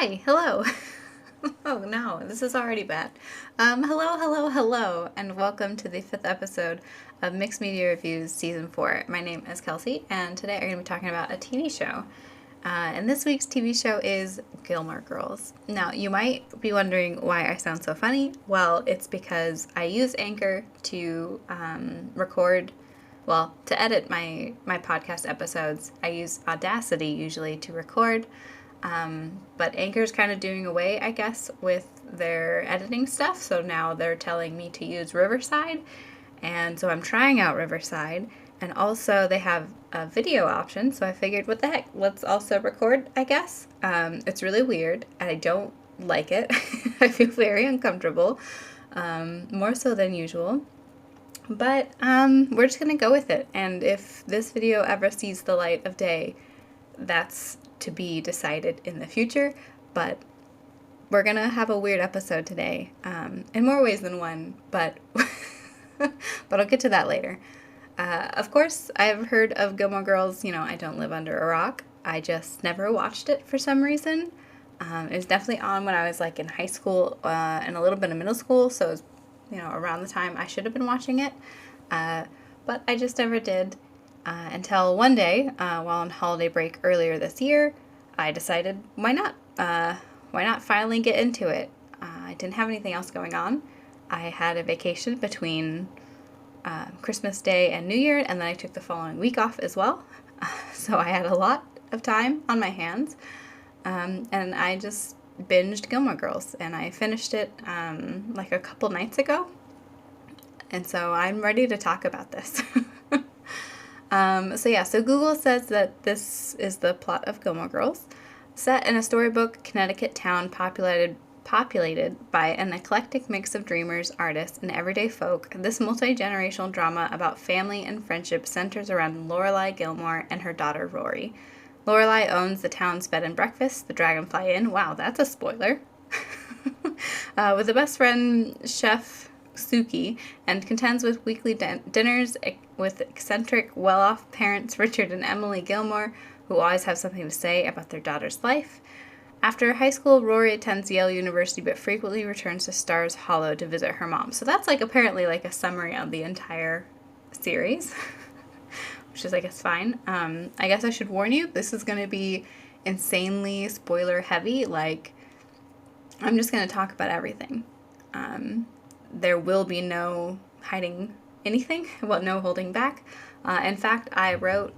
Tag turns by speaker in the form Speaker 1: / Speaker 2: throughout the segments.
Speaker 1: Hi, hello. Oh no, this is already bad. Hello, and welcome to the fifth episode of Mixed Media Reviews Season 4. My name is Kelsey, and today I'm going to be talking about a TV show. And this week's TV show is Gilmore Girls. Now, you might be wondering why I sound so funny. Well, it's because I use Anchor to to edit my podcast episodes. I use Audacity usually to record. But Anchor's kind of doing away, I guess, with their editing stuff. So now they're telling me to use Riverside. And so I'm trying out Riverside. And also they have a video option. So I figured, what the heck, let's also record, I guess. It's really weird. And I don't like it. I feel very uncomfortable. More so than usual. But we're just going to go with it. And if this video ever sees the light of day, that's to be decided in the future, but we're gonna have a weird episode today, in more ways than one, but I'll get to that later. Of course, I've heard of Gilmore Girls. I don't live under a rock. I just never watched it for some reason. It was definitely on when I was in high school and a little bit of middle school, so it was around the time I should have been watching it, but I just never did. Until one day, while on holiday break earlier this year, I decided, why not? Why not finally get into it? I didn't have anything else going on. I had a vacation between Christmas Day and New Year, and then I took the following week off as well. So I had a lot of time on my hands, and I just binged Gilmore Girls, and I finished it a couple nights ago. And so I'm ready to talk about this. So Google says that this is the plot of Gilmore Girls. Set in a storybook Connecticut town populated by an eclectic mix of dreamers, artists, and everyday folk, this multi-generational drama about family and friendship centers around Lorelai Gilmore and her daughter Rory. Lorelai owns the town's bed and breakfast, the Dragonfly Inn. Wow, that's a spoiler. With a best friend, Chef Suki, and contends with weekly dinners with eccentric, well-off parents Richard and Emily Gilmore, who always have something to say about their daughter's life. After high school, Rory attends Yale University but frequently returns to Stars Hollow to visit her mom. So that's apparently a summary of the entire series, which is, I guess, fine. I guess I should warn you, this is going to be insanely spoiler heavy. I'm just going to talk about everything. There will be no hiding anything, no holding back. In fact, I wrote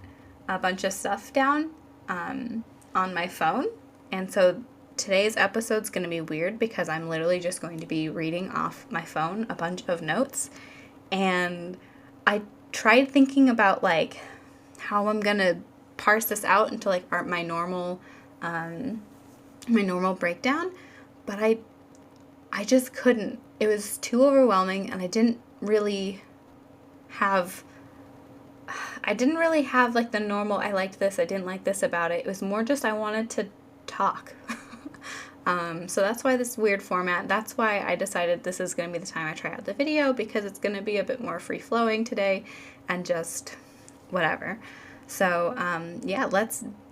Speaker 1: a bunch of stuff down on my phone, and so today's episode's going to be weird because I'm literally just going to be reading off my phone a bunch of notes, and I tried thinking about how I'm going to parse this out into my normal breakdown, but I just couldn't. It was too overwhelming, and I didn't really have the normal, I liked this, I didn't like this about it. It was more just I wanted to talk. So that's why this weird format. That's why I decided this is going to be the time I try out the video, because it's going to be a bit more free-flowing today and just whatever. So,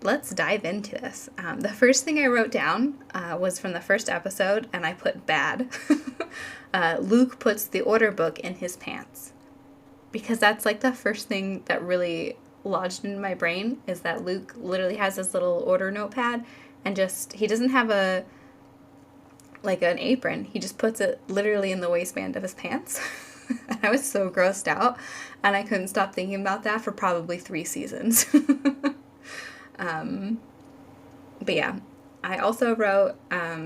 Speaker 1: let's dive into this. The first thing I wrote down was from the first episode, and I put bad. Luke puts the order book in his pants. Because that's the first thing that really lodged in my brain, is that Luke literally has this little order notepad, and he doesn't have an apron. He just puts it literally in the waistband of his pants. And I was so grossed out, and I couldn't stop thinking about that for probably 3 seasons. But yeah, I also wrote,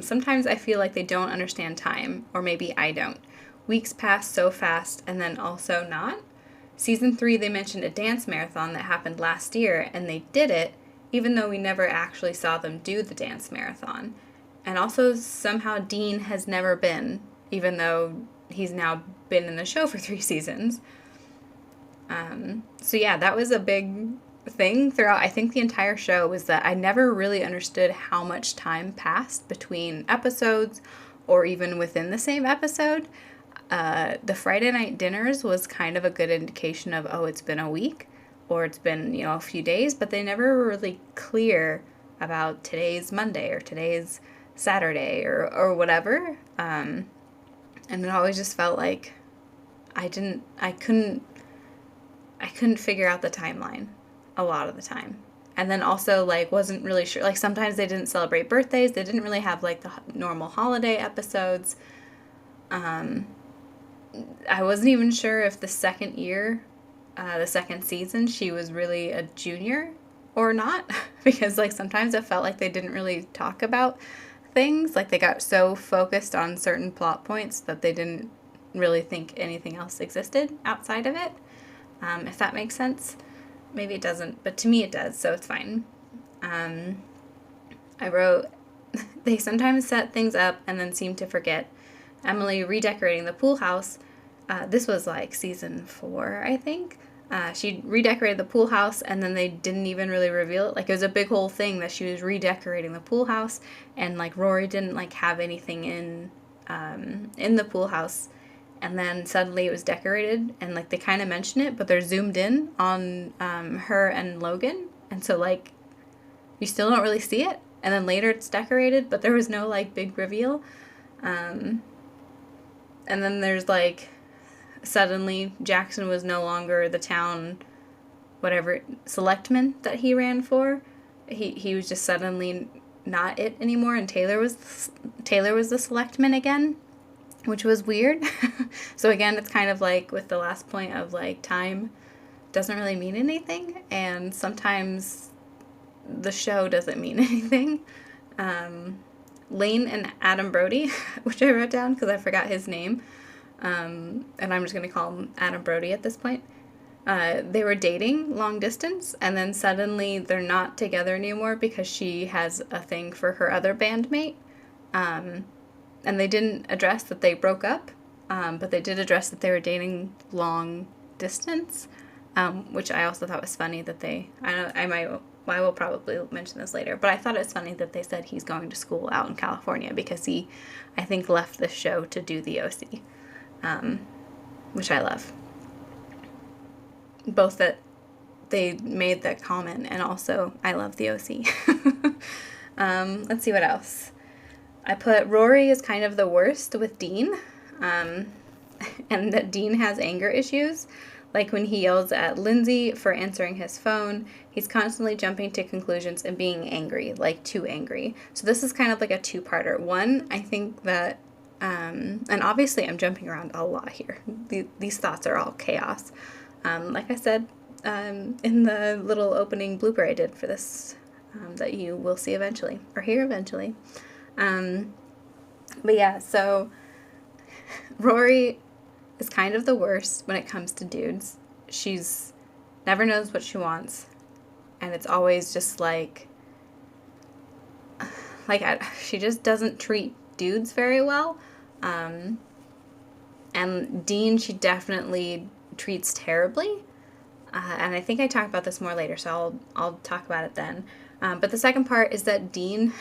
Speaker 1: sometimes I feel like they don't understand time, or maybe I don't. Weeks pass so fast, and then also not. Season 3, they mentioned a dance marathon that happened last year, and they did it, even though we never actually saw them do the dance marathon. And also, somehow Dean has never been, even though he's now been in the show for 3 seasons. So yeah, that was a big thing throughout, I think, the entire show, was that I never really understood how much time passed between episodes, or even within the same episode. The Friday night dinners was kind of a good indication of, it's been a week, or it's been, a few days, but they never were really clear about today's Monday or today's Saturday or whatever. And it always just felt like I couldn't figure out the timeline a lot of the time. And then also, like, wasn't really sure. Like, sometimes they didn't celebrate birthdays. They didn't really have, like, the normal holiday episodes. I wasn't even sure if the second year, the second season, she was really a junior or not. Because, like, sometimes it felt like they didn't really talk about things. Like, they got so focused on certain plot points that they didn't really think anything else existed outside of it. If that makes sense. Maybe it doesn't, but to me it does, so it's fine. I wrote, they sometimes set things up and then seem to forget. Emily redecorating the pool house. This was like season 4, I think. She redecorated the pool house and then they didn't even really reveal it. Like, it was a big whole thing that she was redecorating the pool house, and like Rory didn't like have anything in the pool house. And then suddenly it was decorated, and like they kind of mention it, but they're zoomed in on her and Logan, and so like you still don't really see it. And then later it's decorated, but there was no like big reveal. And then there's like suddenly Jackson was no longer the town, whatever selectman that he ran for. He was just suddenly not it anymore, and Taylor was the selectman again, which was weird. So again, it's kind of like with the last point of like time doesn't really mean anything, and sometimes the show doesn't mean anything. Lane and Adam Brody, which I wrote down because I forgot his name, and I'm just going to call him Adam Brody at this point. They were dating long distance, and then suddenly they're not together anymore because she has a thing for her other bandmate. And they didn't address that they broke up, but they did address that they were dating long distance, which I also thought was funny that I will probably mention this later, but I thought it was funny that they said he's going to school out in California because he, I think, left the show to do the OC, which I love. Both that they made that comment and also I love the OC. Let's see what else. I put Rory is kind of the worst with Dean, and that Dean has anger issues. Like when he yells at Lindsay for answering his phone, he's constantly jumping to conclusions and being angry, like too angry. So this is kind of like a two-parter. One, I think that, and obviously I'm jumping around a lot here. These thoughts are all chaos. Like I said in the little opening blooper I did for this, that you will see eventually, or hear eventually. But yeah, so Rory is kind of the worst when it comes to dudes. She's never knows what she wants, and it's always just like she just doesn't treat dudes very well. And Dean, she definitely treats terribly. And I think I talk about this more later, so I'll talk about it then. But the second part is that Dean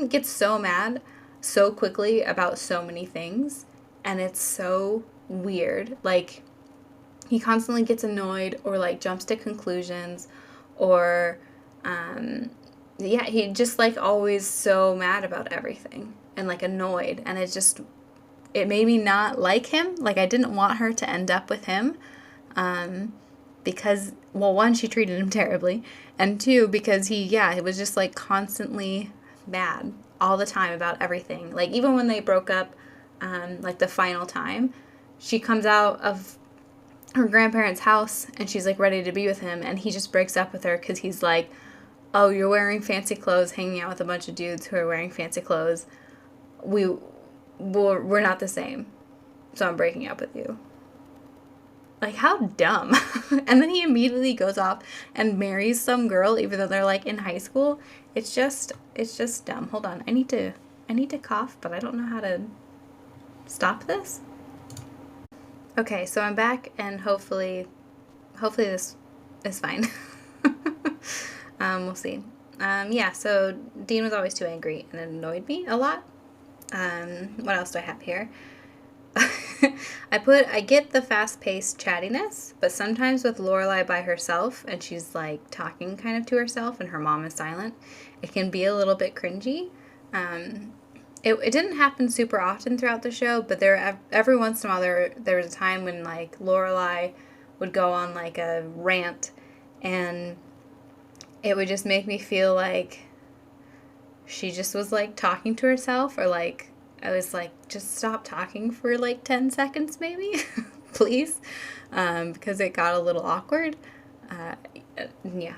Speaker 1: gets so mad so quickly about so many things, and it's so weird. Like, he constantly gets annoyed or like jumps to conclusions, or he just like always so mad about everything and like annoyed, and it made me not like him. Like, I didn't want her to end up with him, because, well, one, she treated him terribly, and two, because he was just like constantly bad all the time about everything. Like, even when they broke up, like the final time, she comes out of her grandparents' house and she's like ready to be with him, and he just breaks up with her because he's like, oh, you're wearing fancy clothes, hanging out with a bunch of dudes who are wearing fancy clothes. We're not the same, so I'm breaking up with you. Like, how dumb. And then he immediately goes off and marries some girl, even though they're like in high school. It's just dumb. Hold on. I need to cough, but I don't know how to stop this. Okay, so I'm back, and hopefully this is fine. We'll see. So Dean was always too angry and it annoyed me a lot. What else do I have here? I get the fast-paced chattiness, but sometimes with Lorelai by herself and she's like talking kind of to herself and her mom is silent, it can be a little bit cringy. It didn't happen super often throughout the show, but every once in a while there was a time when like Lorelai would go on like a rant, and it would just make me feel like she just was like talking to herself, or like I was like, just stop talking for like 10 seconds maybe, please, because it got a little awkward. Uh, yeah,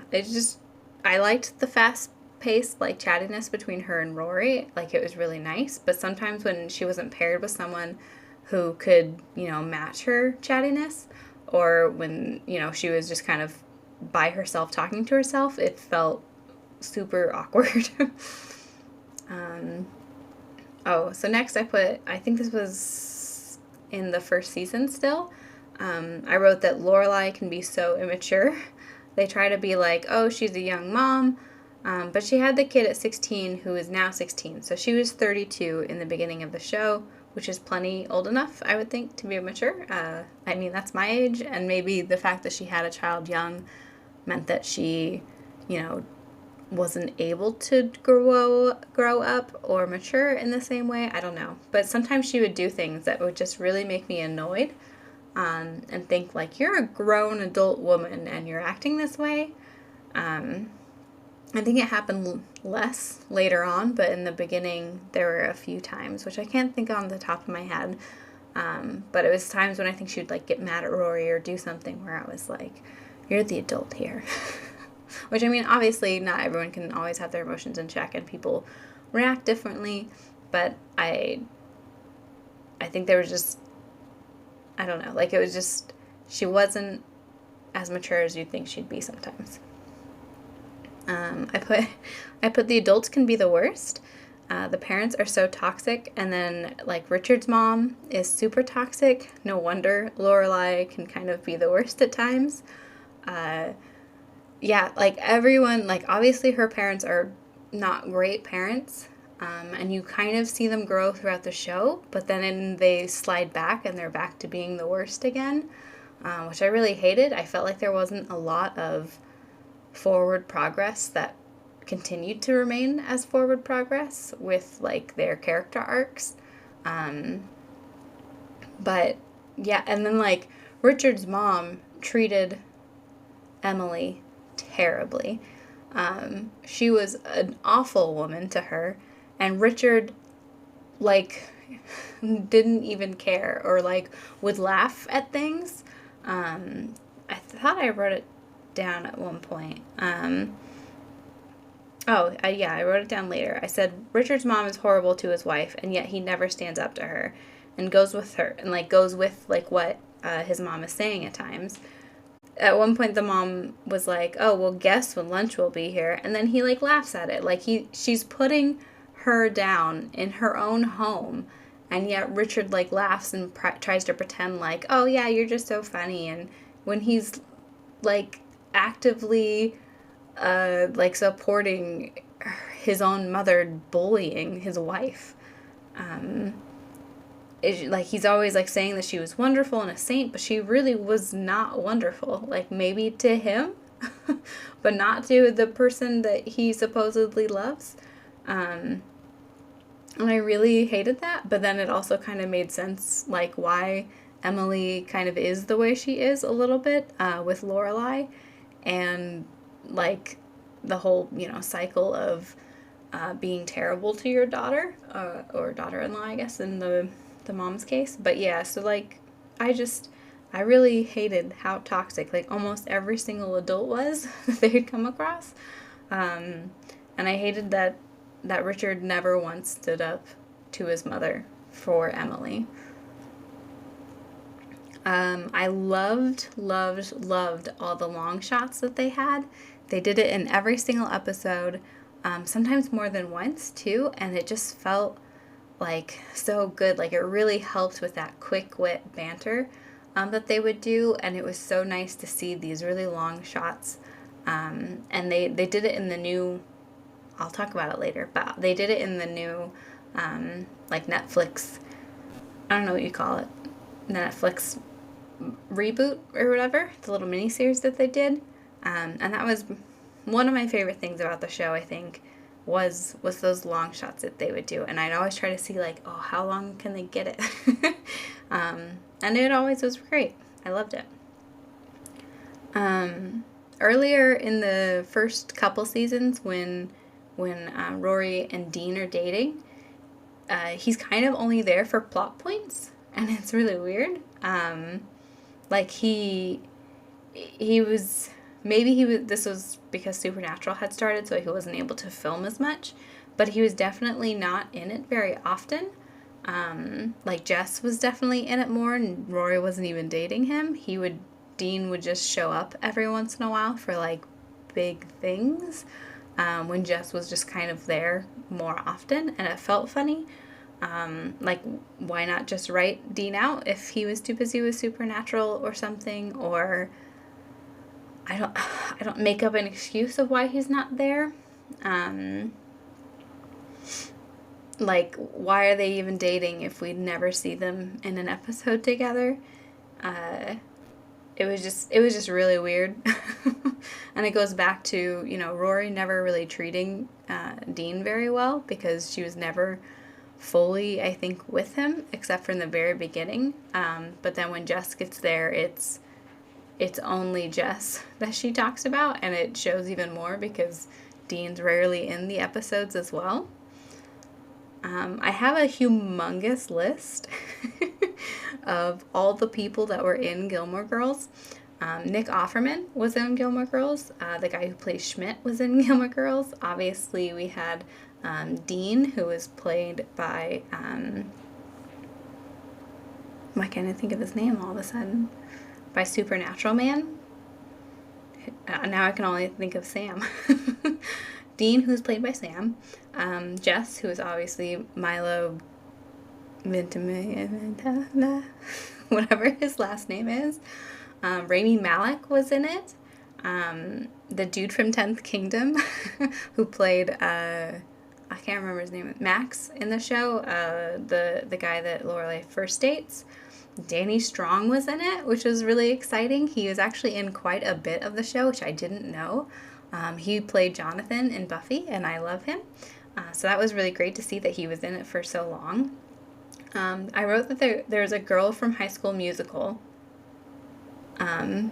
Speaker 1: I liked the fast paced like chattiness between her and Rory. Like it was really nice, but sometimes when she wasn't paired with someone who could, match her chattiness, or when, she was just kind of by herself talking to herself, it felt super awkward. So next I think this was in the first season still. I wrote that Lorelai can be so immature. They try to be like, oh, she's a young mom, but she had the kid at 16 who is now 16. So she was 32 in the beginning of the show, which is plenty old enough, I would think, to be mature. I mean, that's my age, and maybe the fact that she had a child young meant that she, wasn't able to grow up or mature in the same way. I don't know. But sometimes she would do things that would just really make me annoyed, and think like, you're a grown adult woman and you're acting this way. I think it happened less later on, but in the beginning there were a few times, which I can't think on the top of my head. But it was times when I think she would like get mad at Rory or do something where I was like, you're the adult here. Which, I mean, obviously not everyone can always have their emotions in check and people react differently, but I think there was just, I don't know, like it was just, she wasn't as mature as you'd think she'd be sometimes. I put the adults can be the worst. The parents are so toxic, and then like Richard's mom is super toxic. No wonder Lorelai can kind of be the worst at times. Yeah, like everyone, like obviously her parents are not great parents, and you kind of see them grow throughout the show, but then they slide back and they're back to being the worst again, which I really hated. I felt like there wasn't a lot of forward progress that continued to remain as forward progress with like their character arcs. But yeah, and then like Richard's mom treated Emily terribly. She was an awful woman to her, and Richard like didn't even care, or like would laugh at things. I thought I wrote it down at one point. Yeah, I wrote it down later. I said Richard's mom is horrible to his wife, and yet he never stands up to her and goes with her and like goes with like what his mom is saying at times. At one point the mom was like, oh, well, guess when lunch will be here, and then he like laughs at it, like she's putting her down in her own home, and yet Richard like laughs and tries to pretend like, oh yeah, you're just so funny, and when he's like actively like supporting his own mother bullying his wife. Like he's always like saying that she was wonderful and a saint, but she really was not wonderful. Like maybe to him, but not to the person that he supposedly loves. And I really hated that, but then it also kind of made sense, like why Emily kind of is the way she is a little bit with Lorelai, and like the whole cycle of being terrible to your daughter, or daughter-in-law, I guess, in the mom's case. But yeah, so like I really hated how toxic like almost every single adult was that they had come across, and I hated that Richard never once stood up to his mother for Emily. I loved all the long shots that they had. They did it in every single episode, sometimes more than once too, and it just felt like so good. Like it really helped with that quick wit banter that they would do, and it was so nice to see these really long shots. And they did it in the new, I'll talk about it later, but they did it in the new like Netflix, I don't know what you call it, Netflix reboot or whatever, the little miniseries that they did. And that was one of my favorite things about the show, I think. was those long shots that they would do. And I'd always try to see, like, oh, how long can they get it? And it always was great. I loved it. Earlier in the first couple seasons, when Rory and Dean are dating, he's kind of only there for plot points, and it's really weird. Like he was, maybe he was, this was because Supernatural had started, so he wasn't able to film as much, but he was definitely not in it very often. Like Jess was definitely in it more, and Rory wasn't even dating him. Dean would just show up every once in a while for like big things, when Jess was just kind of there more often, and it felt funny. Like, why not just write Dean out if he was too busy with Supernatural or something, or I don't make up an excuse of why he's not there. Like, why are they even dating if we'd never see them in an episode together? It was just really weird. And it goes back to, Rory never really treating Dean very well, because she was never fully, I think, with him, except for in the very beginning. But then when Jess gets there, it's only Jess that she talks about, and it shows even more because Dean's rarely in the episodes as well. I have a humongous list of all the people that were in Gilmore Girls. Nick Offerman was in Gilmore Girls. The guy who plays Schmidt was in Gilmore Girls. Obviously, we had Dean, who was played by, why can't I think of his name all of a sudden? By Supernatural Man. Now I can only think of Sam. Dean, who's played by Sam. Jess, who is obviously Milo whatever his last name is. Rami Malek was in it. The dude from 10th Kingdom, who played, I can't remember his name, Max in the show, the guy that Lorelai first dates. Danny Strong was in it, which was really exciting. He was actually in quite a bit of the show, which I didn't know. He played Jonathan in Buffy, and I love him. So that was really great to see that he was in it for so long. I wrote that there's a girl from High School Musical. The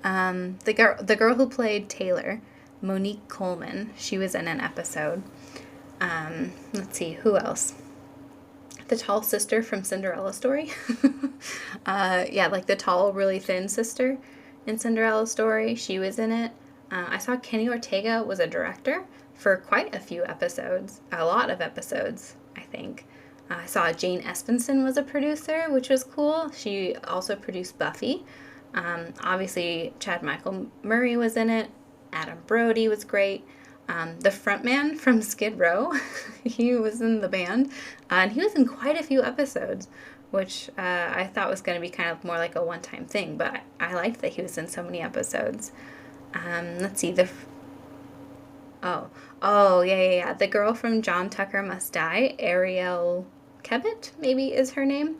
Speaker 1: girl who played Taylor, Monique Coleman, she was in an episode. Let's see, who else? The tall sister from Cinderella Story. Yeah, like the tall, really thin sister in Cinderella Story. She was in it. I saw Kenny Ortega was a director for quite a few episodes. A lot of episodes, I think. I saw Jane Espenson was a producer, which was cool. She also produced Buffy. Obviously, Chad Michael Murray was in it. Adam Brody was great. The frontman from Skid Row, he was in the band. And he was in quite a few episodes, which I thought was going to be kind of more like a one-time thing. But I liked that he was in so many episodes. Let's see. Yeah. The girl from John Tucker Must Die, Ariel Kebbett, maybe is her name.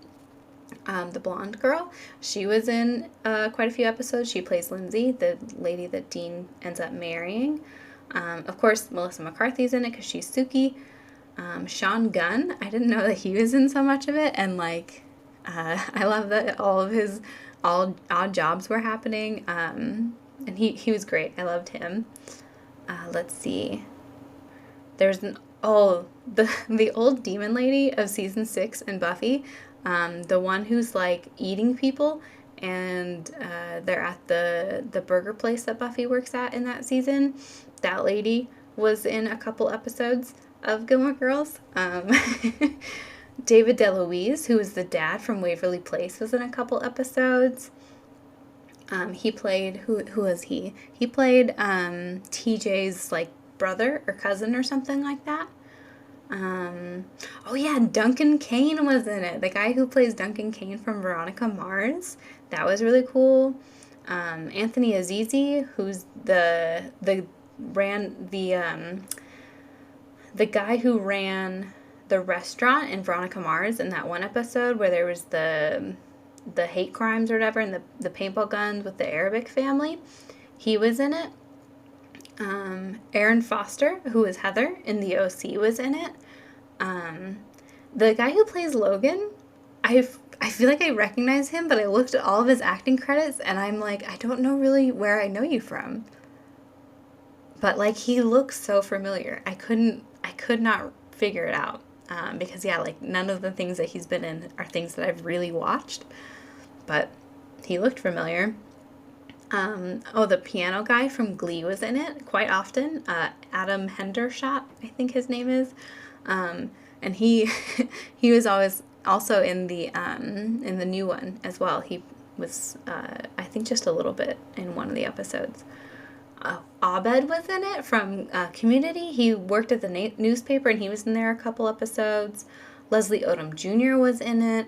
Speaker 1: The blonde girl. She was in quite a few episodes. She plays Lindsay, the lady that Dean ends up marrying. Of course, Melissa McCarthy's in it because she's Suki. Sean Gunn, I didn't know that he was in so much of it. And, I love that all of his odd jobs were happening. And he was great. I loved him. Let's see. There's the old demon lady of season 6 in Buffy. The one who's eating people, and they're at the burger place that Buffy works at in that season. That lady was in a couple episodes of Gilmore Girls. David DeLuise, who was the dad from Waverly Place, was in a couple episodes. He played, who was he? He played TJ's brother or cousin or something like that. Oh yeah, Duncan Kane was in it. The guy who plays Duncan Kane from Veronica Mars. That was really cool. Anthony Azizi, who's the guy who ran the restaurant in Veronica Mars in that one episode where there was the hate crimes or whatever, and the paintball guns with the Arabic family. He was in it. Erin Foster, who was Heather in the OC, was in it. The guy who plays Logan, I feel like I recognize him, but I looked at all of his acting credits and I'm like, I don't know really where I know you from. But like he looks so familiar. I could not figure it out. Because yeah, like none of the things that he's been in are things that I've really watched. But he looked familiar. The piano guy from Glee was in it quite often. Adam Hendershot, I think his name is. And he he was always also in the new one as well. He was I think just a little bit in one of the episodes. Abed was in it from Community. He worked at the newspaper and he was in there a couple episodes. Leslie Odom Jr. was in it.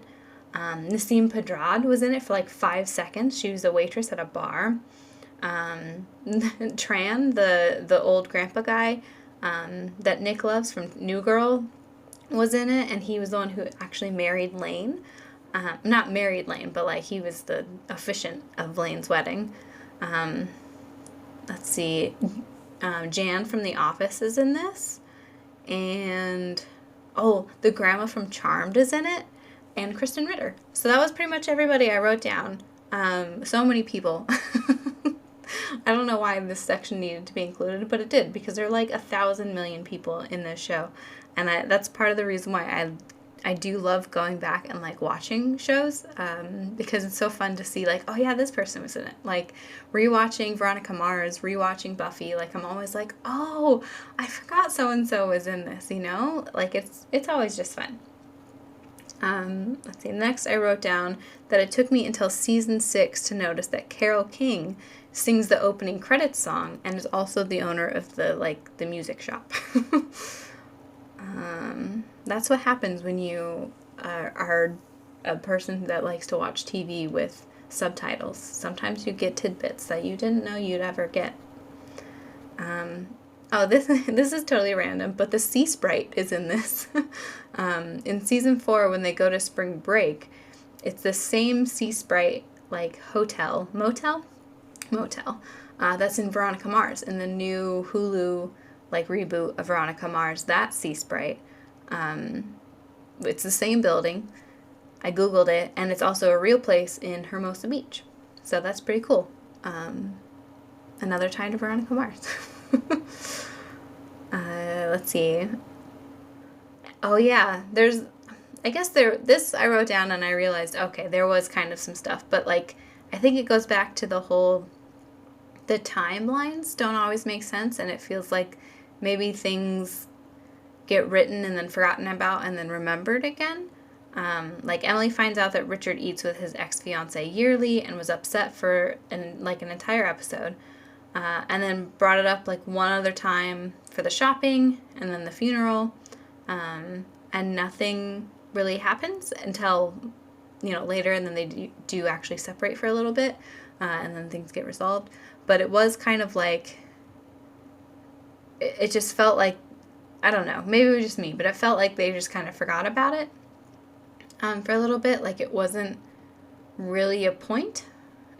Speaker 1: Nassim Pedrad was in it for like 5 seconds. She was a waitress at a bar. Tran, the old grandpa guy that Nick loves from New Girl, was in it, and he was the one who actually married Lane. Not married Lane, but like he was the officiant of Lane's wedding. Let's see. Jan from The Office is in this. And, the grandma from Charmed is in it. And Kristen Ritter. So that was pretty much everybody I wrote down. So many people. I don't know why this section needed to be included, but it did, because there are like 1,000 million people in this show. And that's part of the reason why I do love going back and like watching shows, because it's so fun to see like, oh yeah, this person was in it. Like rewatching Veronica Mars, rewatching Buffy, like I'm always like, oh, I forgot so-and-so was in this, you know? Like it's always just fun. Let's see, next I wrote down that it took me until season 6 to notice that Carole King sings the opening credits song and is also the owner of the music shop. That's what happens when you are a person that likes to watch TV with subtitles. Sometimes you get tidbits that you didn't know you'd ever get. This is totally random, but the Sea Sprite is in this. In season 4, when they go to spring break, it's the same Sea Sprite, like motel, that's in Veronica Mars, in the new Hulu, like, reboot of Veronica Mars, that Sea Sprite. It's the same building. I googled it, and it's also a real place in Hermosa Beach. So that's pretty cool. Another tie to Veronica Mars. Let's see. Oh yeah, this I wrote down and I realized, okay, there was kind of some stuff, but like, I think it goes back to the timelines don't always make sense, and it feels like maybe things get written and then forgotten about and then remembered again. Like Emily finds out that Richard eats with his ex-fiance yearly and was upset for an entire episode. And then brought it up like one other time for the shopping and then the funeral. And nothing really happens until, later, and then they do actually separate for a little bit. And then things get resolved. But it was kind of like, it just felt like, I don't know, maybe it was just me, but it felt like they just kind of forgot about it for a little bit. Like it wasn't really a point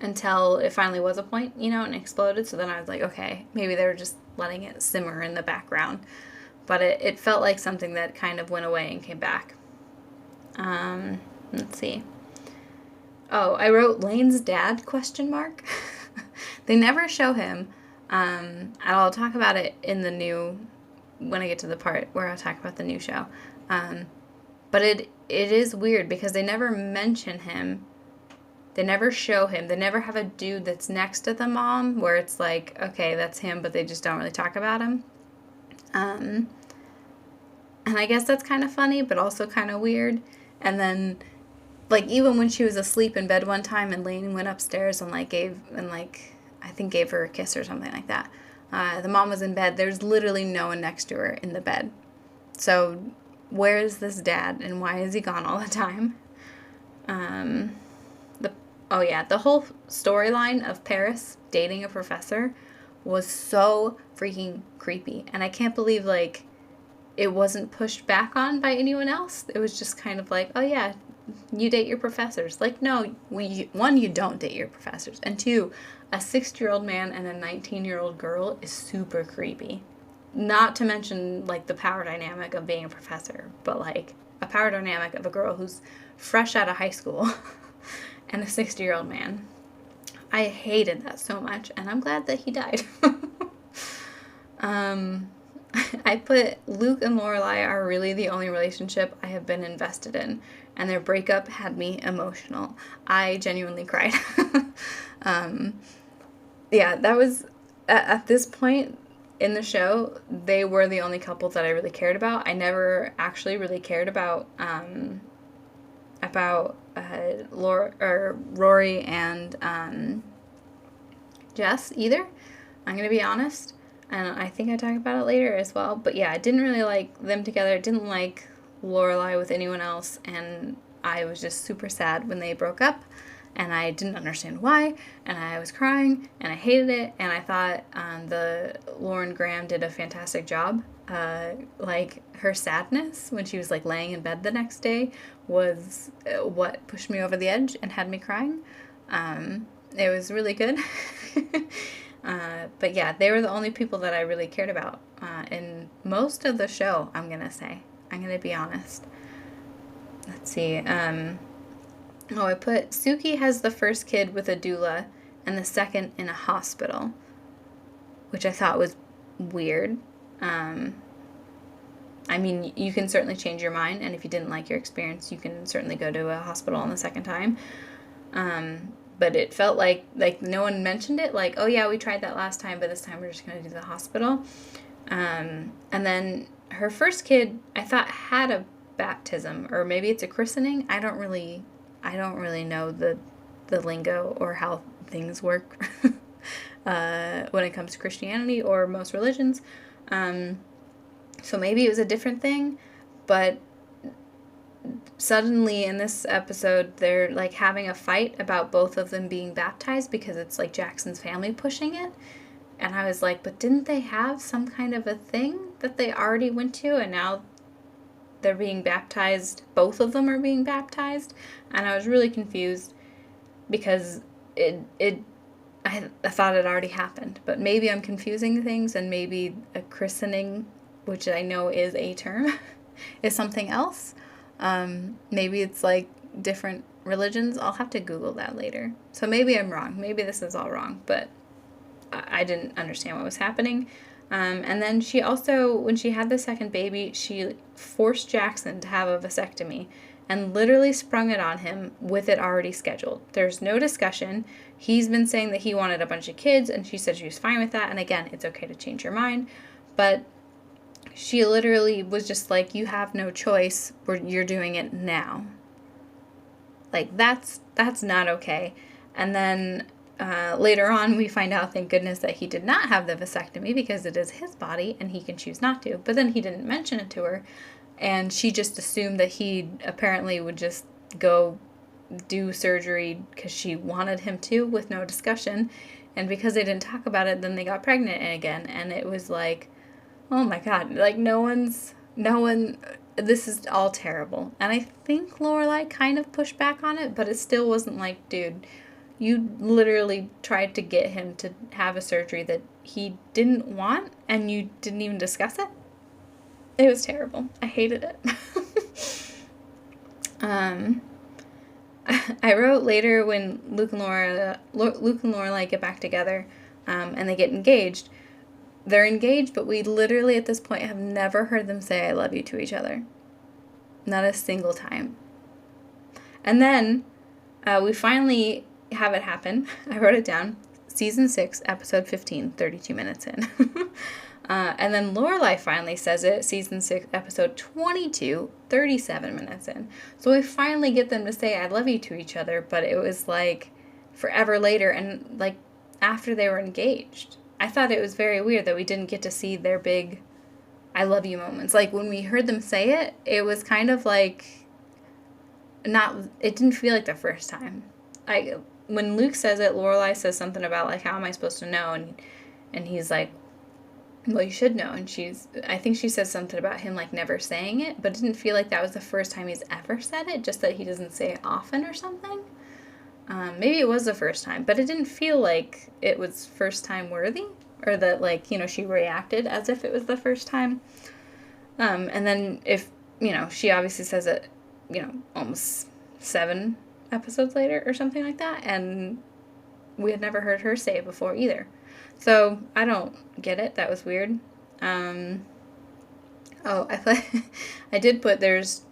Speaker 1: until it finally was a point, and exploded. So then I was like, okay, maybe they were just letting it simmer in the background. But it felt like something that kind of went away and came back. Let's see. Oh, I wrote Lane's dad, ? They never show him. And I'll talk about it when I get to the part where I'll talk about the new show. But it is weird because they never mention him. They never show him. They never have a dude that's next to the mom where it's like, okay, that's him, but they just don't really talk about him. And I guess that's kind of funny, but also kind of weird. And then, like, even when she was asleep in bed one time and Lane went upstairs and, gave her a kiss or something like that. The mom was in bed. There's literally no one next to her in the bed. So where is this dad and why is he gone all the time? The whole storyline of Paris dating a professor was so freaking creepy. And I can't believe, it wasn't pushed back on by anyone else. It was just kind of like, oh yeah, you date your professors. Like, no, one, you don't date your professors. And two, a 60-year-old man and a 19-year-old girl is super creepy. Not to mention, like, the power dynamic of being a professor, but, like, a power dynamic of a girl who's fresh out of high school and a 60-year-old man. I hated that so much, and I'm glad that he died. I put Luke and Lorelai are really the only relationship I have been invested in, and their breakup had me emotional. I genuinely cried. Yeah, that was, at this point in the show, they were the only couple that I really cared about. I never actually really cared about Rory and Jess either. I'm gonna be honest, and I think I talk about it later as well. But yeah, I didn't really like them together. Didn't like Lorelai with anyone else, and I was just super sad when they broke up, and I didn't understand why, and I was crying, and I hated it, and I thought the Lauren Graham did a fantastic job. Like, her sadness when she was like laying in bed the next day was what pushed me over the edge and had me crying. It was really good. But yeah, they were the only people that I really cared about in most of the show, I'm going to say. I'm going to be honest. Let's see. I put Suki has the first kid with a doula and the second in a hospital, which I thought was weird. I mean, you can certainly change your mind, and if you didn't like your experience, you can certainly go to a hospital on the second time. But it felt like no one mentioned it, like, oh yeah, we tried that last time, but this time we're just going to do the hospital. And then her first kid, I thought, had a baptism, or maybe it's a christening. I don't really know the lingo or how things work when it comes to Christianity or most religions. So maybe it was a different thing, but suddenly in this episode, they're like having a fight about both of them being baptized because it's like Jackson's family pushing it. And I was like, but didn't they have some kind of a thing that they already went to, and now they're being baptized? Both of them are being baptized. And I was really confused because I thought it already happened, but maybe I'm confusing things, and maybe a christening, which I know is a term, is something else. Maybe it's like different religions. I'll have to Google that later. So maybe I'm wrong. Maybe this is all wrong, but I didn't understand what was happening. And then she also, when she had the second baby, she forced Jackson to have a vasectomy and literally sprung it on him with it already scheduled. There's no discussion. He's been saying that he wanted a bunch of kids, and she said she was fine with that. And again, it's okay to change your mind. But she literally was just like, you have no choice. You're doing it now. Like, that's not okay. And then later on, we find out, thank goodness, that he did not have the vasectomy because it is his body and he can choose not to. But then he didn't mention it to her, and she just assumed that he apparently would just go do surgery because she wanted him to, with no discussion. And because they didn't talk about it, then they got pregnant again. And it was like, oh my God, like no one, this is all terrible. And I think Lorelai kind of pushed back on it, but it still wasn't like, dude, you literally tried to get him to have a surgery that he didn't want, and you didn't even discuss it. It was terrible. I hated it. I wrote later when Luke and Lorelai get back together, and they get engaged. They're engaged, but we literally at this point have never heard them say "I love you" to each other. Not a single time. And then we finally have it happen. I wrote it down. Season 6, episode 15, 32 minutes in. And then Lorelai finally says it, season 6, episode 22, 37 minutes in. So we finally get them to say "I love you" to each other, but it was like forever later, and like after they were engaged. I thought it was very weird that we didn't get to see their big "I love you" moments. Like when we heard them say it, it was kind of like it didn't feel like the first time. When Luke says it, Lorelai says something about like, how am I supposed to know? And he's like, well, you should know. And I think she says something about him, like, never saying it, but it didn't feel like that was the first time he's ever said it, just that he doesn't say it often or something. Maybe it was the first time, but it didn't feel like it was first time worthy, or that, like, she reacted as if it was the first time. And then if, she obviously says it, almost 7 episodes later or something like that, and we had never heard her say it before either. So I don't get it. That was weird. I did put there's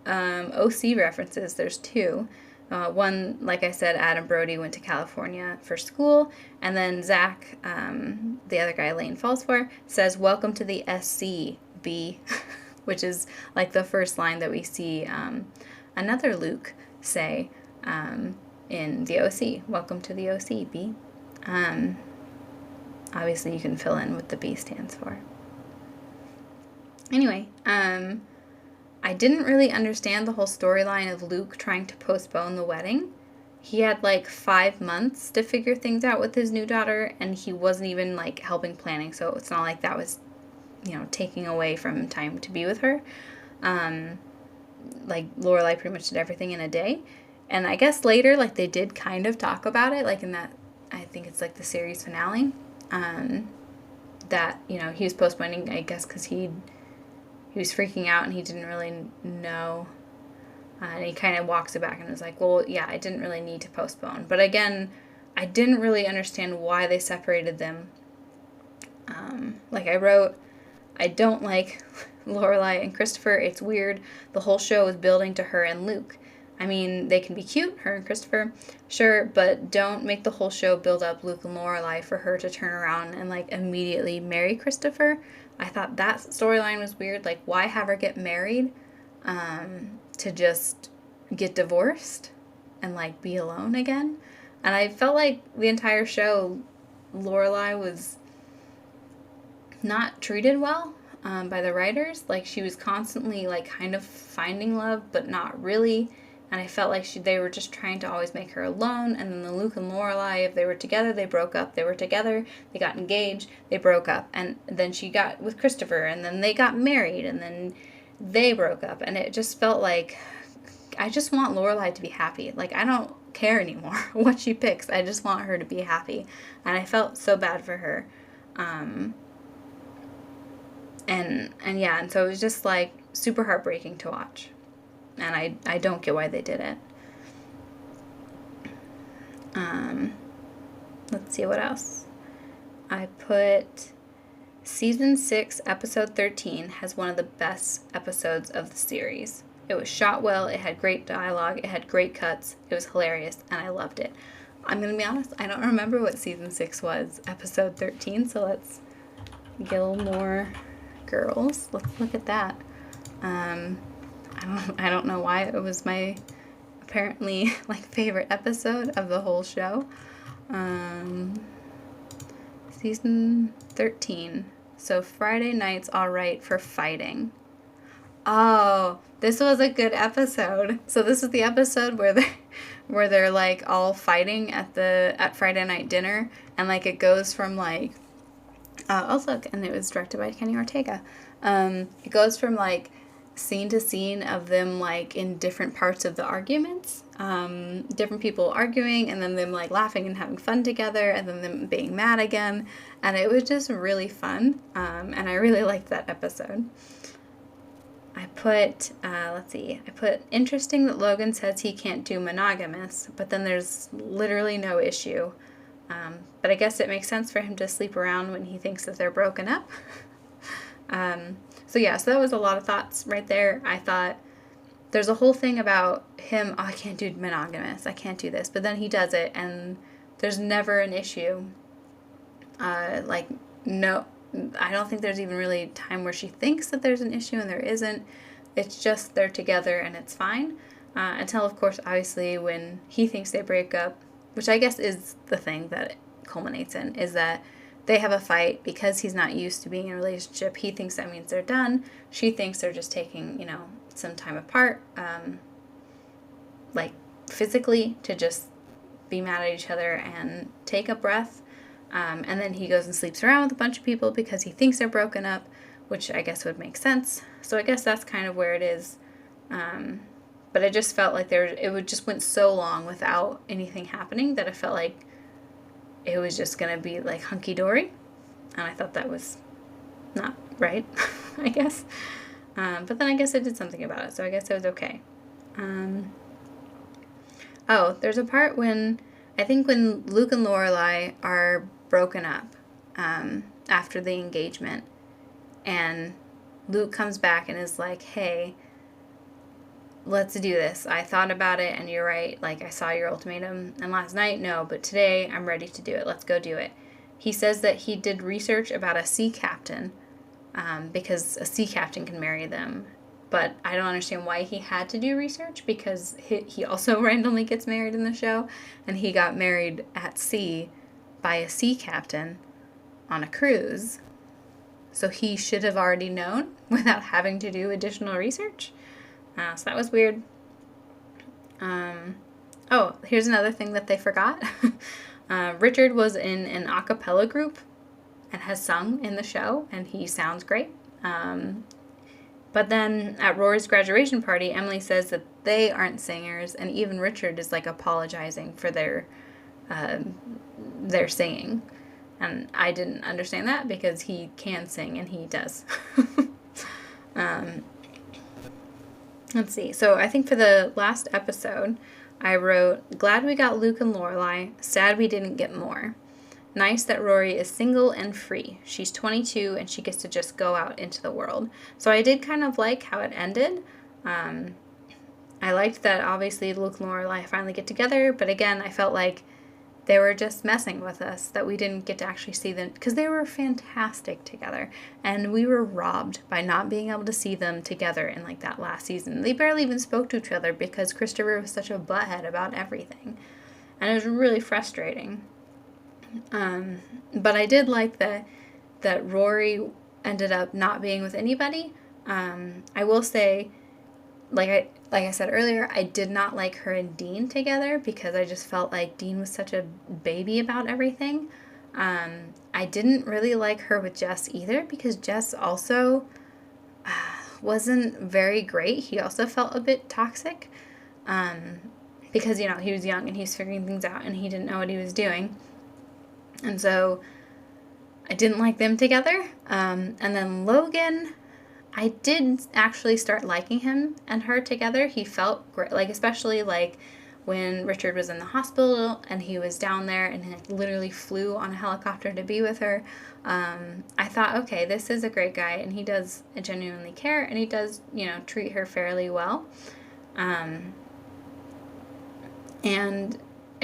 Speaker 1: OC references. There's 2. One, like I said, Adam Brody went to California for school, and then Zach, the other guy Lane falls for, says, "Welcome to the SCB," which is like the first line that we see another Luke say in the OC. "Welcome to the OC, B." Obviously, you can fill in what the B stands for. Anyway, I didn't really understand the whole storyline of Luke trying to postpone the wedding. He had like 5 months to figure things out with his new daughter, and he wasn't even like helping planning, so it's not like that was, taking away from time to be with her. Like, Lorelai pretty much did everything in a day. And I guess later, like, they did kind of talk about it, like in that, I think it's like the series finale, that, he was postponing, I guess, because he was freaking out and he didn't really know. And he kind of walks it back and was like, well, yeah, I didn't really need to postpone. But again, I didn't really understand why they separated them. Like I wrote, I don't like Lorelai and Christopher. It's weird. The whole show is building to her and Luke. I mean, they can be cute, her and Christopher, sure, but don't make the whole show build up Luke and Lorelai for her to turn around and, like, immediately marry Christopher. I thought that storyline was weird. Like, why have her get married to just get divorced and, like, be alone again? And I felt like the entire show, Lorelai was not treated well by the writers. Like, she was constantly, like, kind of finding love, but not really. And I felt like they were just trying to always make her alone. And then the Luke and Lorelai, if they were together, they broke up. They were together, they got engaged, they broke up. And then she got with Christopher, and then they got married, and then they broke up. And it just felt like, I just want Lorelai to be happy. Like, I don't care anymore what she picks. I just want her to be happy. And I felt so bad for her. And so it was just, like, super heartbreaking to watch. And I don't get why they did it. Let's see what else. I put Season 6, Episode 13 has one of the best episodes of the series. It was shot well, it had great dialogue, it had great cuts, it was hilarious, and I loved it. I'm going to be honest, I don't remember what Season 6 was, Episode 13, so let's Gilmore Girls. Let's look at that. I don't know why it was my apparently like favorite episode of the whole show. Season 13. So Friday Night's Alright for Fighting. Oh, this was a good episode. So this is the episode where they're like all fighting at Friday night dinner, and like it goes from like oh look, and it was directed by Kenny Ortega. It goes from like scene to scene of them like in different parts of the arguments, different people arguing, and then them like laughing and having fun together, and then them being mad again, and it was just really fun, and I really liked that episode. I put interesting that Logan says he can't do monogamous, but then there's literally no issue, but I guess it makes sense for him to sleep around when he thinks that they're broken up. So that was a lot of thoughts right there. I thought there's a whole thing about him, I can't do monogamous, I can't do this, but then he does it, and there's never an issue. No, I don't think there's even really a time where she thinks that there's an issue, and there isn't. It's just they're together, and it's fine. Until, of course, obviously, when he thinks they break up, which I guess is the thing that it culminates in, is that they have a fight because he's not used to being in a relationship. He thinks that means they're done. She thinks they're just taking, some time apart, like physically, to just be mad at each other and take a breath. And then he goes and sleeps around with a bunch of people because he thinks they're broken up, which I guess would make sense. So I guess that's kind of where it is. But it just felt like just went so long without anything happening that I felt like it was just going to be like hunky-dory. And I thought that was not right, I guess. But then I guess I did something about it, so I guess it was okay. There's a part when Luke and Lorelai are broken up after the engagement, and Luke comes back and is like, hey, let's do this. I thought about it, and you're right. Like, I saw your ultimatum, and last night, no, but today I'm ready to do it. Let's go do it. He says that he did research about a sea captain, because a sea captain can marry them. But I don't understand why he had to do research, because he also randomly gets married in the show, and he got married at sea by a sea captain on a cruise. So he should have already known without having to do additional research. So that was weird. Here's another thing that they forgot. Richard was in an a cappella group and has sung in the show, and he sounds great. But then at Rory's graduation party, Emily says that they aren't singers, and even Richard is like apologizing for their singing. And I didn't understand that because he can sing, and he does. Let's see. So I think for the last episode, I wrote, glad we got Luke and Lorelai, sad we didn't get more. Nice that Rory is single and free. She's 22 and she gets to just go out into the world. So I did kind of like how it ended. I liked that obviously Luke and Lorelai finally get together, but again, I felt like they were just messing with us, that we didn't get to actually see them, because they were fantastic together, and we were robbed by not being able to see them together in like that last season. They barely even spoke to each other because Christopher was such a butthead about everything, and it was really frustrating. But I did like that Rory ended up not being with anybody. I will say, like I said earlier, I did not like her and Dean together because I just felt like Dean was such a baby about everything. I didn't really like her with Jess either because Jess also wasn't very great. He also felt a bit toxic because, he was young and he was figuring things out and he didn't know what he was doing. And so I didn't like them together. And then Logan, I did actually start liking him and her together. He felt great, like especially like when Richard was in the hospital and he was down there and he literally flew on a helicopter to be with her. I thought, okay, this is a great guy and he does genuinely care and he does, treat her fairly well.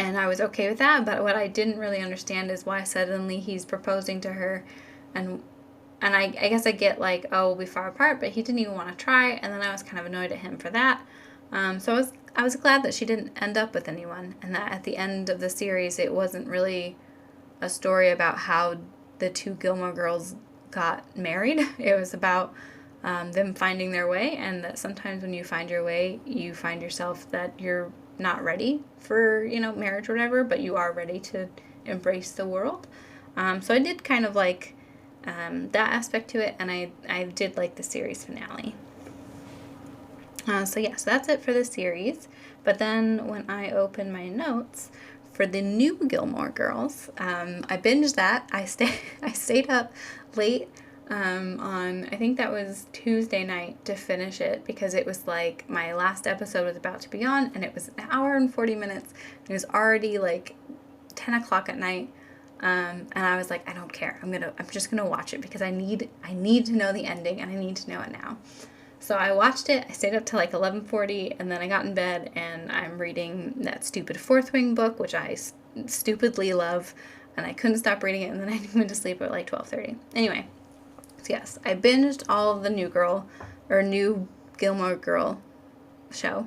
Speaker 1: And I was okay with that, but what I didn't really understand is why suddenly he's proposing to her, and I guess I get like, oh, we'll be far apart, but he didn't even want to try, and then I was kind of annoyed at him for that. So I was glad that she didn't end up with anyone, and that at the end of the series it wasn't really a story about how the two Gilmore girls got married. It was about them finding their way, and that sometimes when you find your way, you find yourself that you're not ready for, marriage or whatever, but you are ready to embrace the world. So I did kind of like that aspect to it, and I did like the series finale. So that's it for the series. But then when I open my notes for the new Gilmore Girls, I binged that. I stayed up late on, I think that was Tuesday night, to finish it because it was like my last episode was about to be on and it was an hour and 40 minutes. It was already like 10 o'clock at night. And I was like, I don't care. I'm just gonna watch it because I need to know the ending and I need to know it now. So I watched it. I stayed up till like 11:40 and then I got in bed and I'm reading that stupid Fourth Wing book, which I stupidly love, and I couldn't stop reading it, and then I went to sleep at like 12:30. Anyway. So yes, I binged all of the new Gilmore Girl show,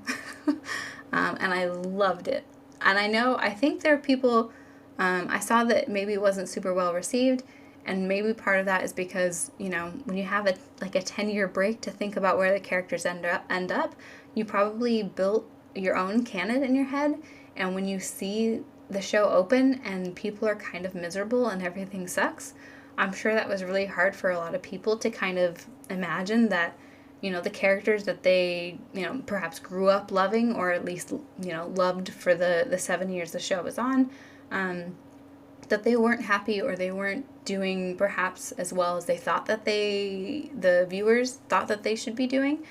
Speaker 1: and I loved it. And I think there are people, I saw that maybe it wasn't super well received, and maybe part of that is because, when you have a 10-year break to think about where the characters end up, you probably built your own canon in your head, and when you see the show open and people are kind of miserable and everything sucks, I'm sure that was really hard for a lot of people to kind of imagine that, the characters that they, perhaps grew up loving, or at least, loved for the 7 years the show was on, that they weren't happy, or they weren't doing perhaps as well as they thought that the viewers thought that they should be doing.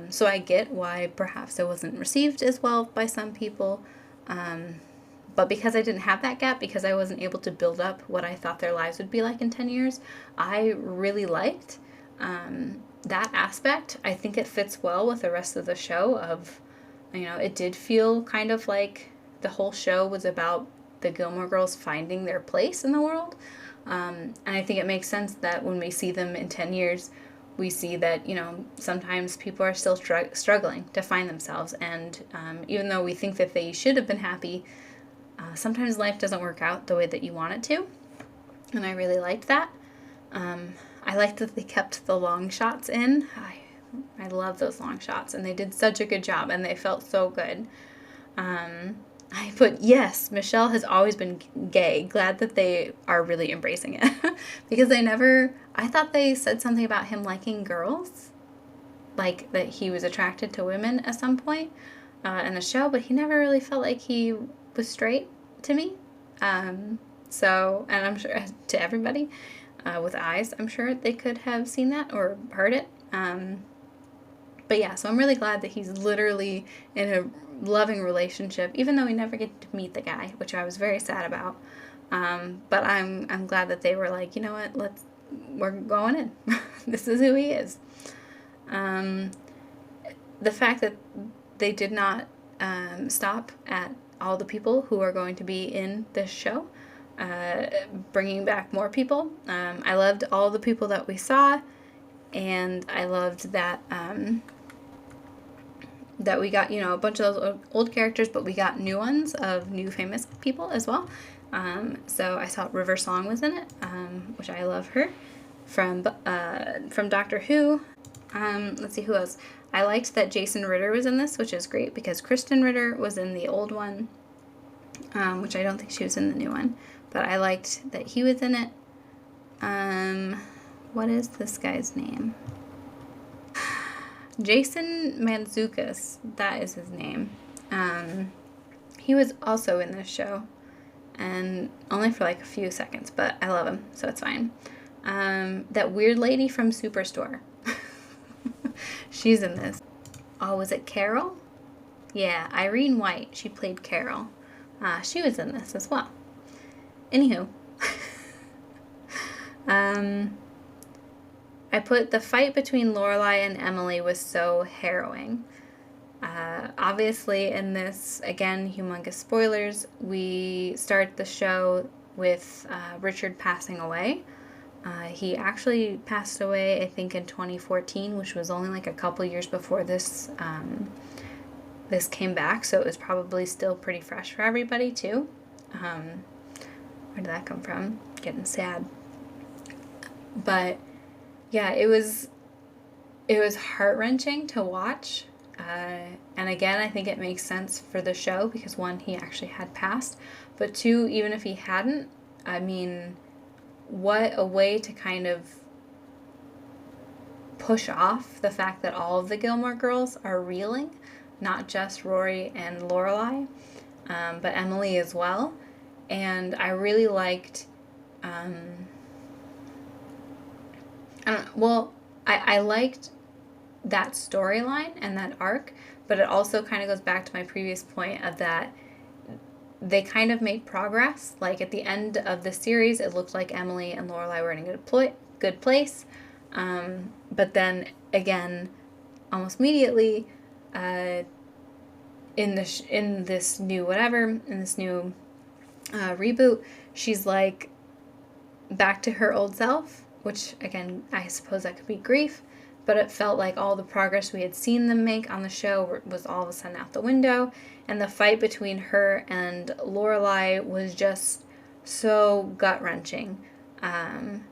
Speaker 1: So I get why perhaps it wasn't received as well by some people. But because I didn't have that gap, because I wasn't able to build up what I thought their lives would be like in 10 years, I really liked that aspect. I think it fits well with the rest of the show of, it did feel kind of like the whole show was about the Gilmore Girls finding their place in the world. And I think it makes sense that when we see them in 10 years, we see that, sometimes people are still struggling to find themselves. And even though we think that they should have been happy, sometimes life doesn't work out the way that you want it to. And I really liked that. I liked that they kept the long shots in. I love those long shots. And they did such a good job. And they felt so good. I put, yes, Michelle has always been gay. Glad that they are really embracing it. Because I thought they said something about him liking girls. Like that he was attracted to women at some point in the show. But he never really felt like he was straight to me. And I'm sure to everybody with eyes, I'm sure they could have seen that or heard it. But yeah, so I'm really glad that he's literally in a loving relationship, even though we never get to meet the guy, which I was very sad about. But I'm glad that they were like, you know what, we're going in. This is who he is. The fact that they did not stop at all the people who are going to be in this show, bringing back more people. I loved all the people that we saw, and I loved that that we got, a bunch of those old characters, but we got new ones of new famous people as well. So I saw River Song was in it, which I love her, from Doctor Who. Let's see who else. I liked that Jason Ritter was in this, which is great because Kristen Ritter was in the old one, which I don't think she was in the new one, but I liked that he was in it. What is this guy's name? Jason Mantzoukas, that is his name. He was also in this show, and only for like a few seconds, but I love him, so it's fine. That weird lady from Superstore. She's in this. Oh, was it Carol? Yeah, Irene White. She played Carol. She was in this as well. Anywho. I put the fight between Lorelai and Emily was so harrowing. Obviously, in this, again, humongous spoilers, we start the show with Richard passing away. He actually passed away, I think, in 2014, which was only like a couple years before this this came back, so it was probably still pretty fresh for everybody, too. Where did that come from? Getting sad. But, yeah, it was heart-wrenching to watch. And again, I think it makes sense for the show because, one, he actually had passed. But two, even if he hadn't, I mean, what a way to kind of push off the fact that all of the Gilmore Girls are reeling, not just Rory and Lorelai, but Emily as well. And I really liked, I liked that storyline and that arc, but it also kind of goes back to my previous point of that they kind of made progress. Like at the end of the series, it looked like Emily and Lorelai were in a good place. But then again, almost immediately, in this new reboot, she's like back to her old self, which again, I suppose that could be grief. But it felt like all the progress we had seen them make on the show was all of a sudden out the window. And the fight between her and Lorelai was just so gut-wrenching. And,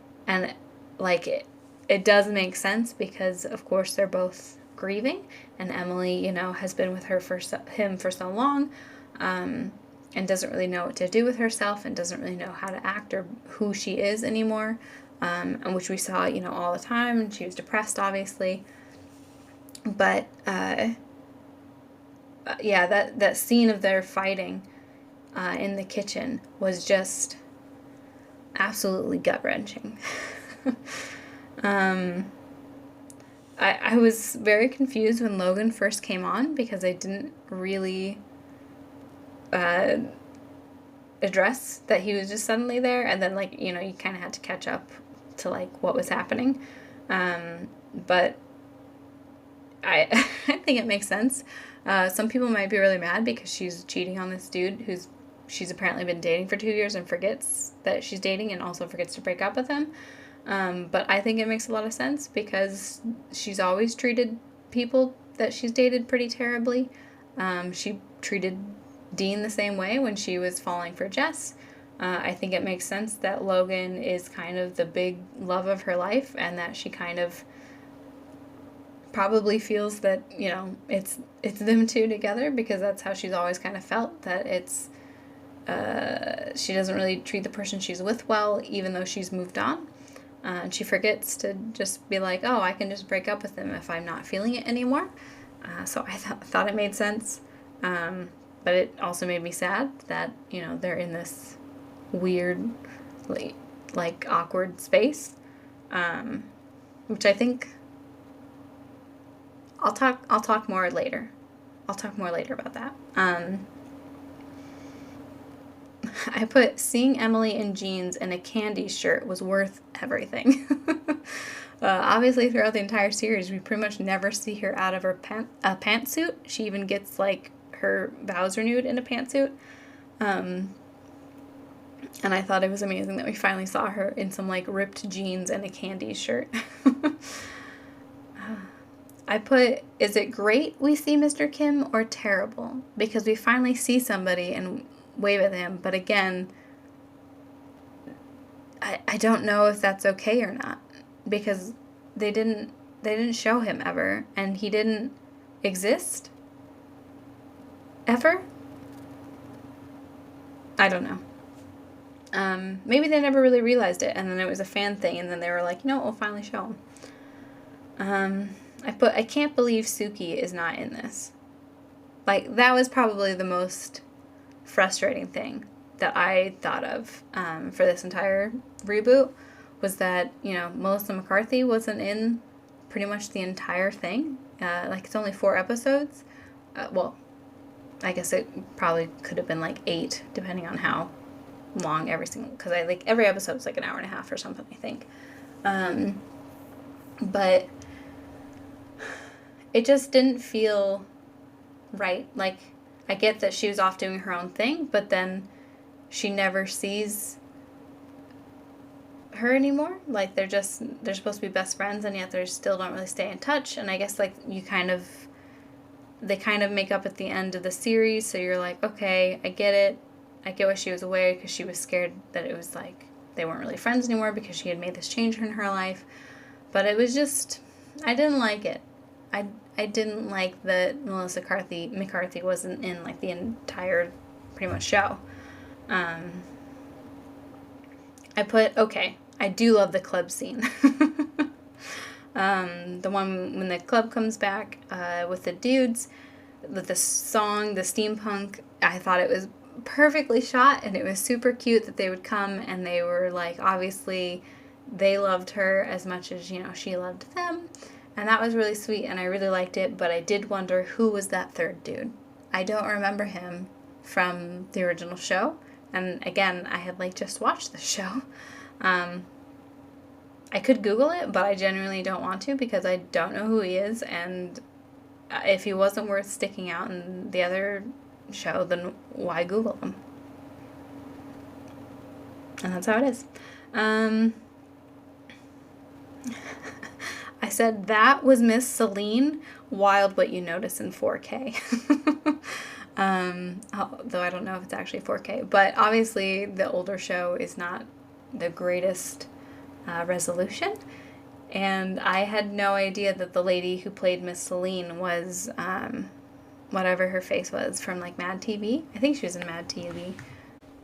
Speaker 1: like, it does make sense because, of course, they're both grieving. And Emily, has been with him for so long. and doesn't really know what to do with herself and doesn't really know how to act or who she is anymore, and which we saw, all the time. And she was depressed, obviously. But, yeah, that scene of their fighting in the kitchen was just absolutely gut-wrenching. I was very confused when Logan first came on because I didn't really address that he was just suddenly there, and then you kind of had to catch up to what was happening. But I I think it makes sense. Some people might be really mad because she's cheating on this dude she's apparently been dating for 2 years and forgets that she's dating and also forgets to break up with him. But I think it makes a lot of sense because she's always treated people that she's dated pretty terribly. She treated Dean the same way when she was falling for Jess. I think it makes sense that Logan is kind of the big love of her life, and that she kind of probably feels that, it's them two together, because that's how she's always kind of felt, that it's she doesn't really treat the person she's with well, even though she's moved on. And she forgets to just be like, oh, I can just break up with him if I'm not feeling it anymore. So I thought it made sense. But it also made me sad that, they're in this weird, awkward space. Which I think I'll talk more later. I'll talk more later about that. I put, seeing Emily in jeans and a candy shirt was worth everything. Obviously, throughout the entire series, we pretty much never see her out of her pantsuit. She even gets, her vows renewed in a pantsuit. And I thought it was amazing that we finally saw her in some, ripped jeans and a candy shirt. I put, is it great we see Mr. Kim or terrible? Because we finally see somebody and wave at him, but again, I don't know if that's okay or not, because they didn't show him ever, and he didn't exist ever. I don't know. Maybe they never really realized it, and then it was a fan thing, and then they were like, we'll finally show him. I put, I can't believe Suki is not in this. That was probably the most frustrating thing that I thought of for this entire reboot, was that, Melissa McCarthy wasn't in pretty much the entire thing. It's only 4 episodes. Well, I guess it probably could have been 8, depending on how long because every episode's an hour and a half or something, I think. But it just didn't feel right. I get that she was off doing her own thing, but then she never sees her anymore. They're supposed to be best friends, and yet they still don't really stay in touch. And I guess they kind of make up at the end of the series, so you're like, okay, I get it. I get why she was away, because she was scared that it was they weren't really friends anymore because she had made this change in her life. But it was just, I didn't like it. I didn't like that Melissa McCarthy wasn't in the entire pretty much show. I put, okay, I do love the club scene. The one when the club comes back with the dudes, with the song, the steampunk, I thought it was perfectly shot, and it was super cute that they would come, and they were obviously they loved her as much as, she loved them. And that was really sweet, and I really liked it, but I did wonder who was that third dude. I don't remember him from the original show, and again, I had just watched the show. I could Google it, but I genuinely don't want to, because I don't know who he is, and if he wasn't worth sticking out in the other show, then why Google him? And that's how it is. I said, that was Miss Celine, wild what you notice in 4K. Though I don't know if it's actually 4K. But obviously the older show is not the greatest resolution. And I had no idea that the lady who played Miss Celine was whatever her face was from like Mad TV. I think she was in Mad TV.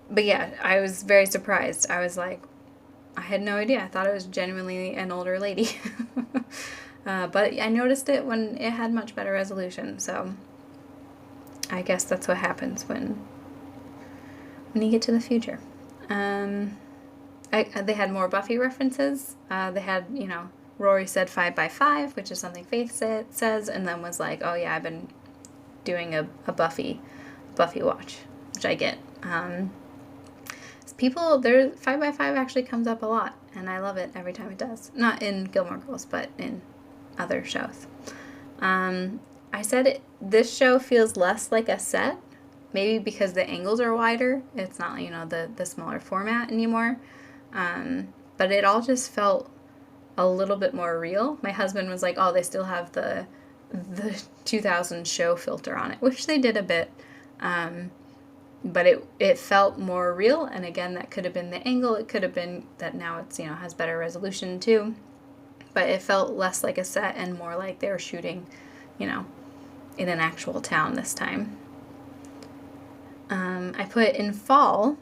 Speaker 1: But yeah, I was very surprised. I was like, I had no idea. I thought it was genuinely an older lady. But I noticed it when it had much better resolution. So I guess that's what happens when you get to the future. They had more Buffy references. They had, Rory said 5 by 5, which is something Faith says, and then was like, oh yeah, I've been doing a Buffy watch, which I get. Their 5 by 5 actually comes up a lot, and I love it every time it does. Not in Gilmore Girls, but in other shows. I said this show feels less like a set, maybe because the angles are wider. It's not, the smaller format anymore. But it all just felt a little bit more real. My husband was like, oh, they still have the 2000 show filter on it, which they did a bit. But it felt more real. And again, that could have been the angle. It could have been that now it's, has better resolution too. But it felt less like a set and more like they were shooting, in an actual town this time. I put in fall,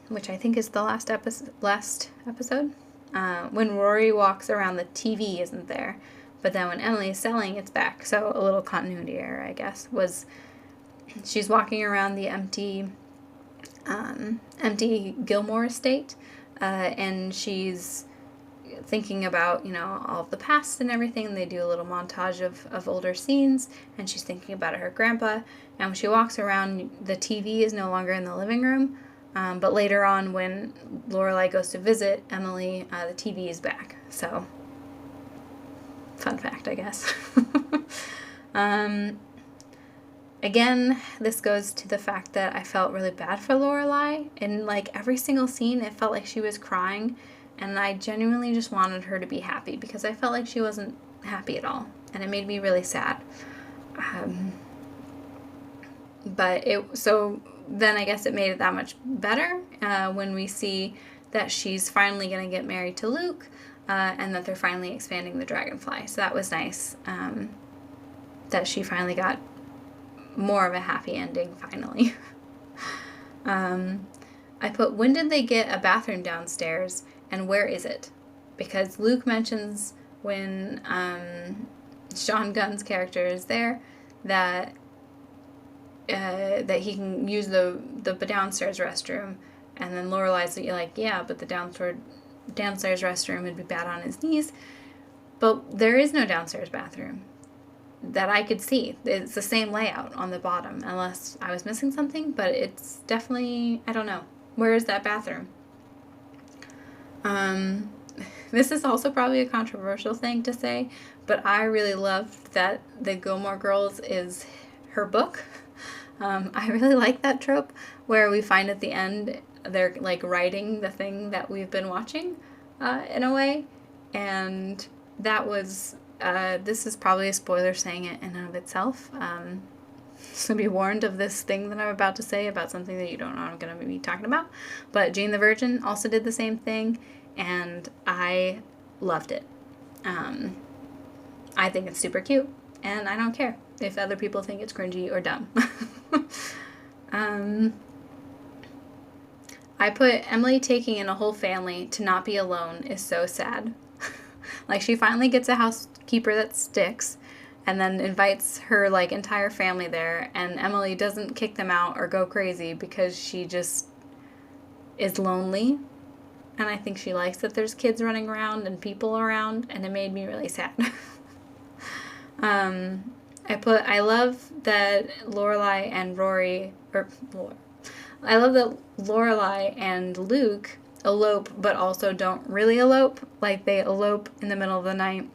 Speaker 1: which I think is the last episode. When Rory walks around, the TV isn't there. But then when Emily is selling, it's back. So a little continuity error, I guess, was she's walking around the empty Gilmore estate, and she's thinking about, all of the past and everything, and they do a little montage of older scenes, and she's thinking about her grandpa, and when she walks around, the TV is no longer in the living room, but later on, when Lorelai goes to visit Emily, the TV is back, so fun fact, I guess. Again, this goes to the fact that I felt really bad for Lorelai. In like every single scene, it felt like she was crying, and I genuinely just wanted her to be happy because I felt like she wasn't happy at all, and it made me really sad. So then I guess it made it that much better when we see that she's finally going to get married to Luke, and that they're finally expanding the Dragonfly. So that was nice, that she finally got more of a happy ending, finally. I put, when did they get a bathroom downstairs, and where is it? Because Luke mentions when Sean Gunn's character is there that he can use the downstairs restroom, and then Lorelai's like, yeah, but the downstairs restroom would be bad on his knees. But there is no downstairs bathroom that I could see. It's the same layout on the bottom, unless I was missing something, but it's definitely, I don't know. Where is that bathroom? This is also probably a controversial thing to say, but I really loved that the Gilmore Girls is her book. I really like that trope where we find at the end they're like writing the thing that we've been watching in a way, and that was this is probably a spoiler saying it in and of itself, so be warned of this thing that I'm about to say about something that you don't know I'm going to be talking about. But Jane the Virgin also did the same thing, and I loved it. I think it's super cute, and I don't care if other people think it's cringy or dumb. I put, Emily taking in a whole family to not be alone is so sad. Like, she finally gets a housekeeper that sticks, and then invites her, like, entire family there, and Emily doesn't kick them out or go crazy because she just is lonely, and I think she likes that there's kids running around and people around, and it made me really sad. I love that Lorelai and Lorelai and Luke elope, but also don't really elope. Like, they elope in the middle of the night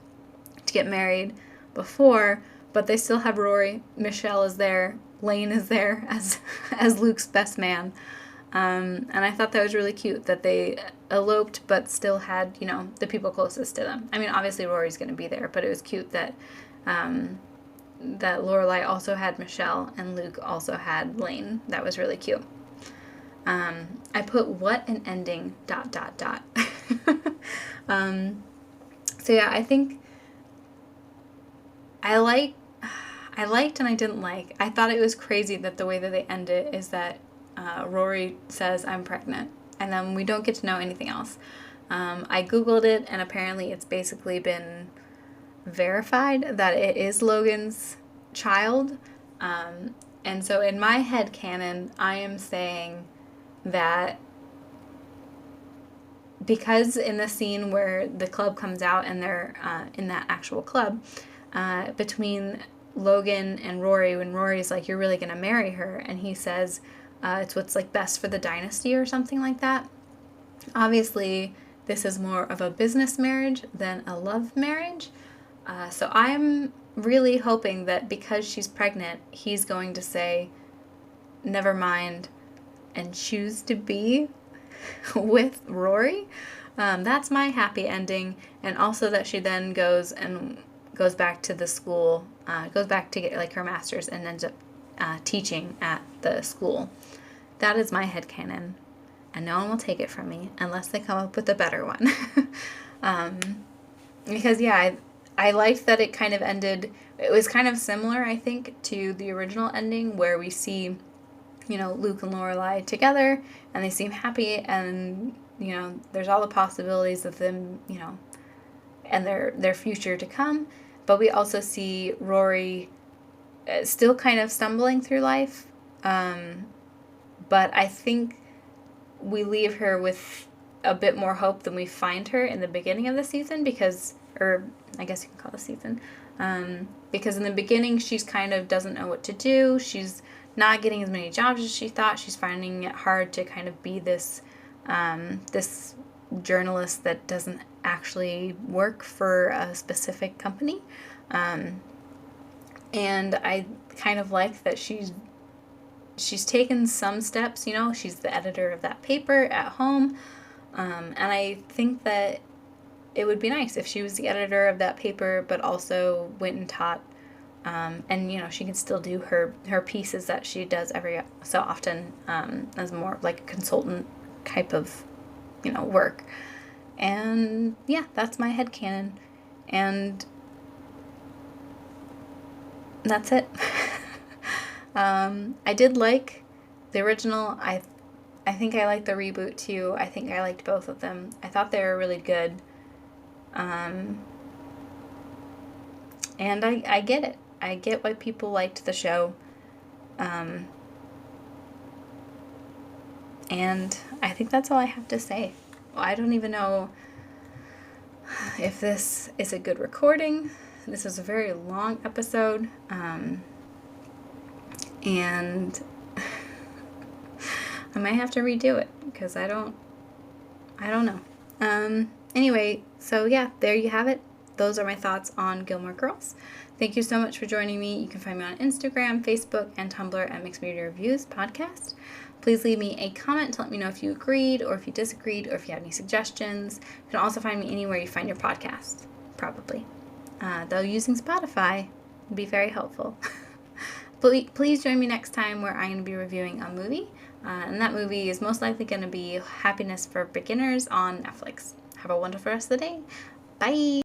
Speaker 1: to get married before, but they still have Rory. Michelle is there. Lane is there as Luke's best man. And I thought that was really cute that they eloped, but still had, the people closest to them. I mean, obviously Rory's going to be there, but it was cute that that Lorelai also had Michelle and Luke also had Lane. That was really cute. I put, what an ending, ... So yeah, I think I I liked and I didn't like. I thought it was crazy that the way that they end it is that Rory says, I'm pregnant. And then we don't get to know anything else. I Googled it, and apparently it's basically been verified that it is Logan's child. And so in my head canon, I am saying that because in the scene where the club comes out and they're in that actual club, between Logan and Rory, when Rory's like, you're really going to marry her, and he says it's what's like best for the dynasty or something like that. Obviously, this is more of a business marriage than a love marriage. So I'm really hoping that because she's pregnant, he's going to say, never mind, and choose to be with Rory. That's my happy ending. And also that she then goes back to the school, goes back to get like her master's and ends up teaching at the school. That is my headcanon. And no one will take it from me unless they come up with a better one. Because, yeah, I liked that it kind of ended. It was kind of similar, I think, to the original ending where we see, Luke and Lorelai together and they seem happy and, there's all the possibilities of them, and their future to come. But we also see Rory still kind of stumbling through life. But I think we leave her with a bit more hope than we find her in the beginning of the season or I guess you can call it a season. Because in the beginning, she's kind of doesn't know what to do. She's not getting as many jobs as she thought. She's finding it hard to kind of be this journalist that doesn't actually work for a specific company. And I kind of like that she's taken some steps, she's the editor of that paper at home. And I think that it would be nice if she was the editor of that paper, but also went and taught. And, she can still do her pieces that she does every so often as more like a consultant type of, work. And, yeah, that's my headcanon. And that's it. I did like the original. I think I liked the reboot too. I think I liked both of them. I thought they were really good. And I get it. I get why people liked the show. And I think that's all I have to say. Well, I don't even know if this is a good recording. This was a very long episode. And I might have to redo it because I don't know. Anyway, so yeah, there you have it. Those are my thoughts on Gilmore Girls. Thank you so much for joining me. You can find me on Instagram, Facebook, and Tumblr at Mixed Media Reviews Podcast. Please leave me a comment to let me know if you agreed or if you disagreed or if you have any suggestions. You can also find me anywhere you find your podcast, probably. Though using Spotify would be very helpful. Please join me next time where I'm going to be reviewing a movie. And that movie is most likely going to be Happiness for Beginners on Netflix. Have a wonderful rest of the day. Bye!